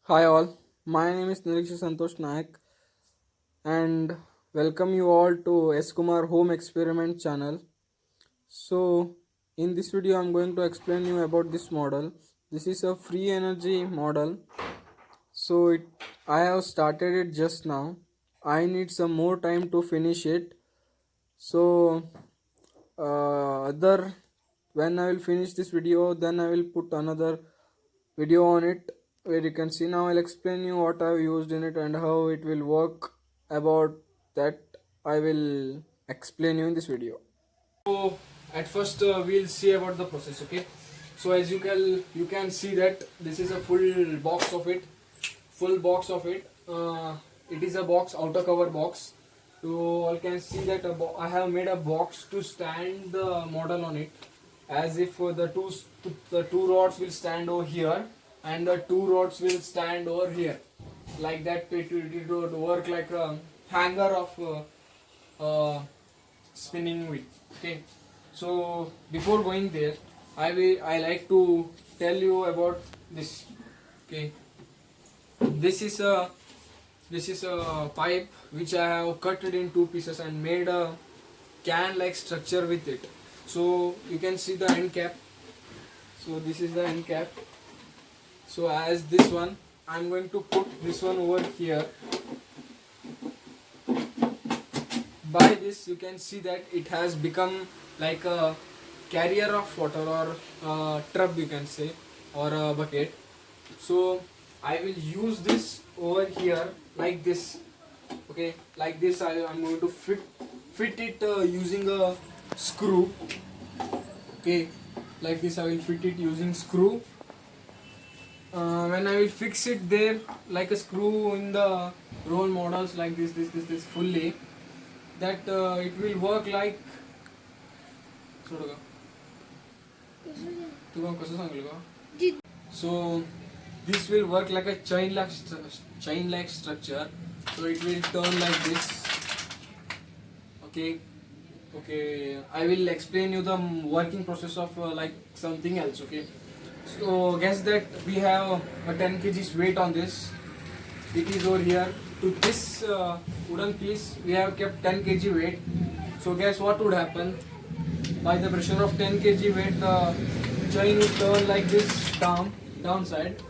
Hi all, my name is Niriksha Santosh Nayak and welcome you all to S Kumar Home Experiment channel. So in this video I am going to explain you about this model. This is a free energy model. I have started it just now. I need some more time to finish it. So other when I will finish this video, then I will put another video on it where you can see. Now I'll explain you what I've used in it and how it will work. About that I will explain you in this video. So at first we'll see about the process. Okay, so as you can see that this is a full box of it. It is a box, outer cover box. You all can see that I have made a box to stand the model on it, as if the two rods will stand over here and the two rods will stand over here. Like that, it would work like a hanger of spinning wheel. Okay, so before going there, I like to tell you about this. Okay, this is a pipe which I have cut it in two pieces and made a can like structure with it. So you can see the end cap. So this is the end cap. So as this one, I'm going to put this one over here. By this you can see that it has become like a carrier of water, or a tub you can say, or a bucket. So I will use this over here like this. Okay, like this I'm going to fit it using a screw. Okay, like this I will fit it using screw. When I will fix it there like a screw in the role models like this fully, that it will work like तुला कसं सांगलं का? So this will work like a chain like structure. So it will turn like this. Okay, I will explain you the working process of like something else. Okay, so guess that we have a 10 kgs weight on this. It is over here. To this wooden piece we have kept 10 kg weight. So guess what would happen? By the pressure of 10 kg weight, the chain would turn like this downside.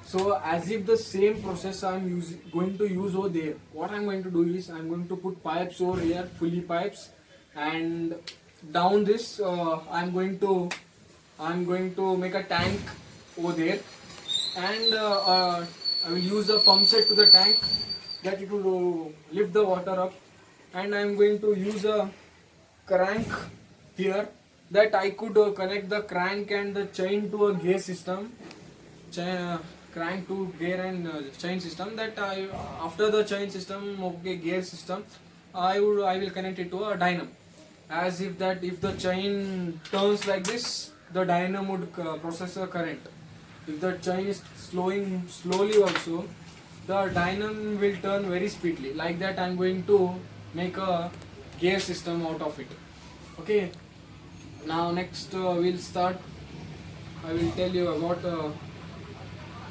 So as if the same process I'm going to use over there. What I'm going to do is I'm going to put pipes over here, fully pipes, and down this I'm going to make a tank over there, and I will use a pump set to the tank that it will lift the water up, and I'm going to use a crank here that I could connect the crank and the chain to a gear system. Crank to gear and chain system, that after the chain system of the gear system I will connect it to a dynamo, as if the chain turns like this, the dynamo would process the current. If the chain is slowly also, the dynamo will turn very speedily. Like that I'm going to make a gear system out of it. Okay, now next we'll start. I will tell you about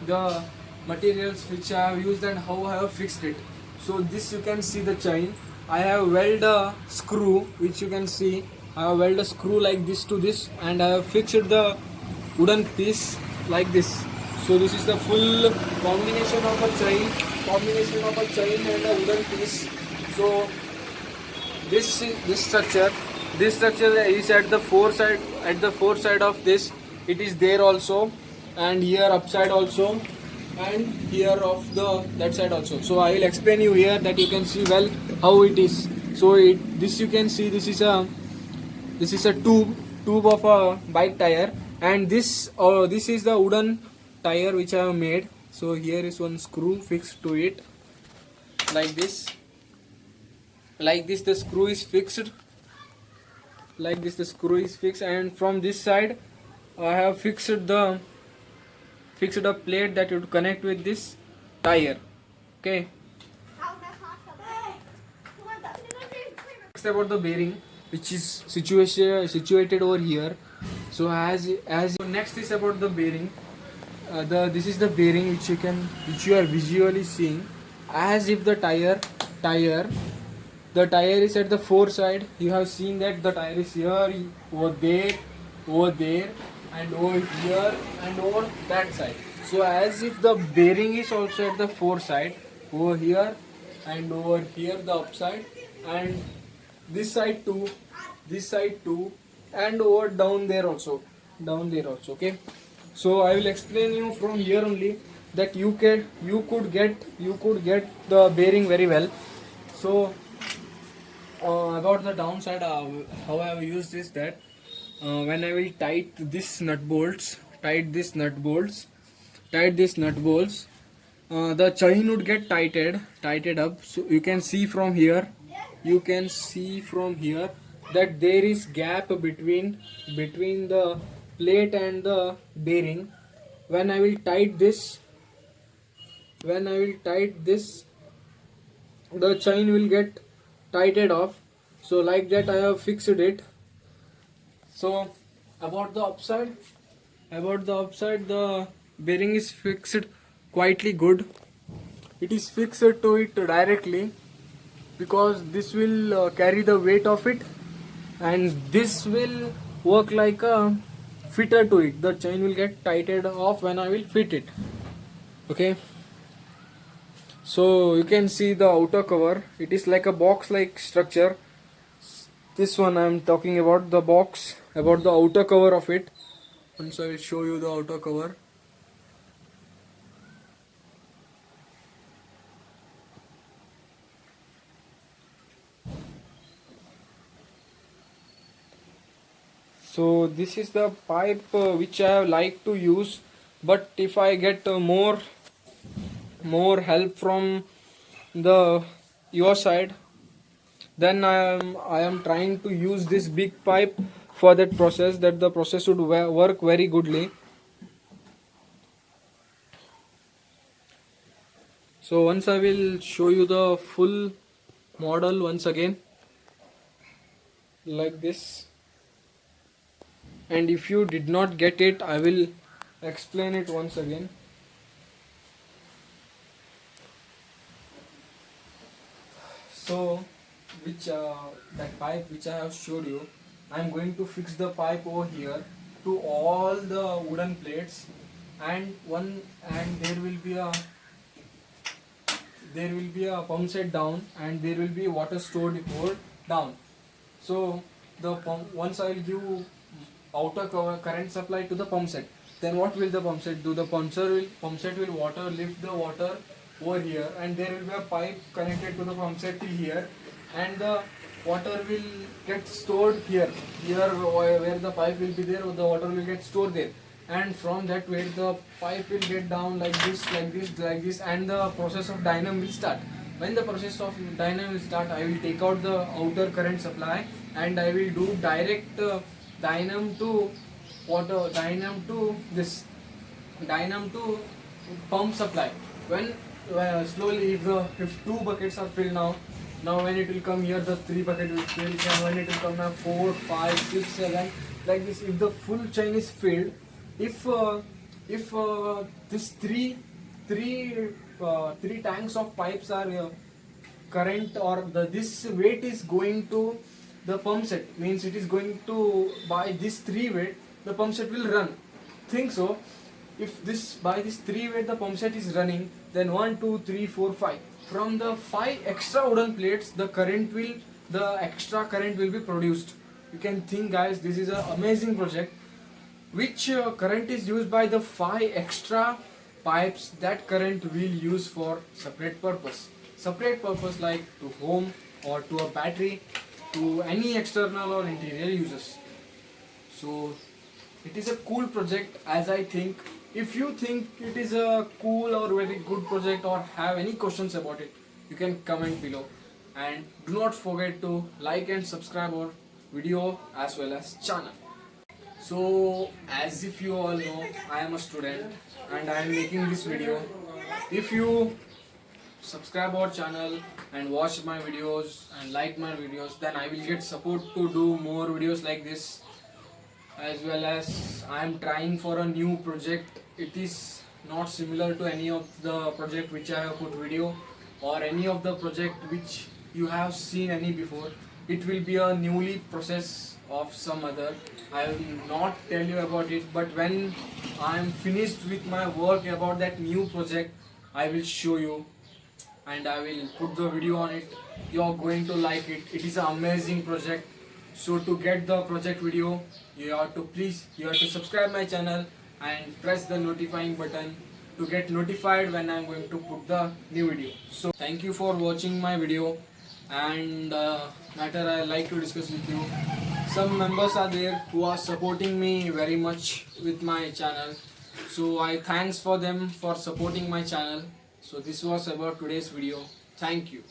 the materials which I have used and how I have fixed it. So this you can see the chain. I have welded a screw, which you can see. I have welded a screw like this to this, and I have fixed the wooden piece like this. So this is the full combination of a chain and a wooden piece. So this structure is at the four side of this. It is there also, and here upside also, and here of the that side also. So I will explain you here that you can see well how it is. So this you can see, this is a tube of a bike tire, and this is the wooden tire which I have made. So here is one screw fixed to it like this. Like this the screw is fixed. And from this side I have fixed a plate that would connect with this tire. Okay. Next about the bearing, which is situated over here. So next is about the bearing. this is the bearing which you are visually seeing, as if tire the tire is at the four side. You have seen that the tire is here, over there, and over here, and over that side. So as if the bearing is also at the four side, over here and over here the upside, and this side too, and over down there also. Okay. So I will explain you from here only that you could get the bearing very well. So about the downside, how I have used is that when I will tight this nut bolts, the chain would get tighted up. So you can see from here that there is gap between the plate and the bearing. When I will tight this, the chain will get tighted off. So like that I have fixed it. So about the upside, the bearing is fixed quietly good. It is fixed to it directly because this will carry the weight of it, and this will work like a fitter to it. The chain will get tightened off when I will fit it. Okay. So you can see the outer cover. It is like a box like structure. This one I am talking about, the box, about the outer cover of it. Once I will show you the outer cover. So this is the pipe which I like to use, but if I get more help from the your side, then I am trying to use this big pipe for that process, that the process would work very goodly. So once I will show you the full model once again, like this. And if you did not get it, I will explain it once again. So that pipe which I have showed you, I am going to fix the pipe over here to all the wooden plates, and there will be a pump set down, and there will be water stored over down. So the pump, once I will give outer cover current supply to the pump set, then what will the pump set do? The pump set will lift the water over here, and there will be a pipe connected to the pump set till here, and the water will get stored here where the pipe will be there. The water will get stored there, and from that way the pipe will get down like this, and the process of dynamo will start. When the process of dynamo will start, I will take out the outer current supply, and I will do direct dynamo to pump supply. When slowly, if two buckets are filled now when it will come here, the three bucket will fill, and when it will come now 4, 5, 6, 7, like this. If the full chain is filled, if this three tanks of pipes are current, or this weight is going to the pump set, means it is going to, by this three weight the pump set will run. Think so. If by this three weight the pump set is running, then 1, 2, 3, 4, 5. From the 5 extra wooden plates, the extra current will be produced. You can think, guys, this is an amazing project. Which current is used by the 5 extra pipes? That current will use for separate purpose like to home, or to a battery, to any external or interior uses. So it is a cool project, as I think. If you think it is a cool or very good project, or have any questions about it, you can comment below, and do not forget to like and subscribe our video as well as channel. So as if you all know, I am a student and I am making this video. If you subscribe our channel and watch my videos and like my videos, then I will get support to do more videos like this. As well as I am trying for a new project it is not similar to any of the project which I have put video, or any of the project which you have seen any before. It will be a newly process of some other. I will not tell you about it, but when I am finished with my work about that new project, I will show you and I will put the video on it. You are going to like it. It is an amazing project. So to get the project video, you have to subscribe my channel and press the notifying button to get notified when I am going to put the new video. So thank you for watching my video, and matter I like to discuss with you. Some members are there who are supporting me very much with my channel. So I thanks for them for supporting my channel. So this was about today's video. Thank you.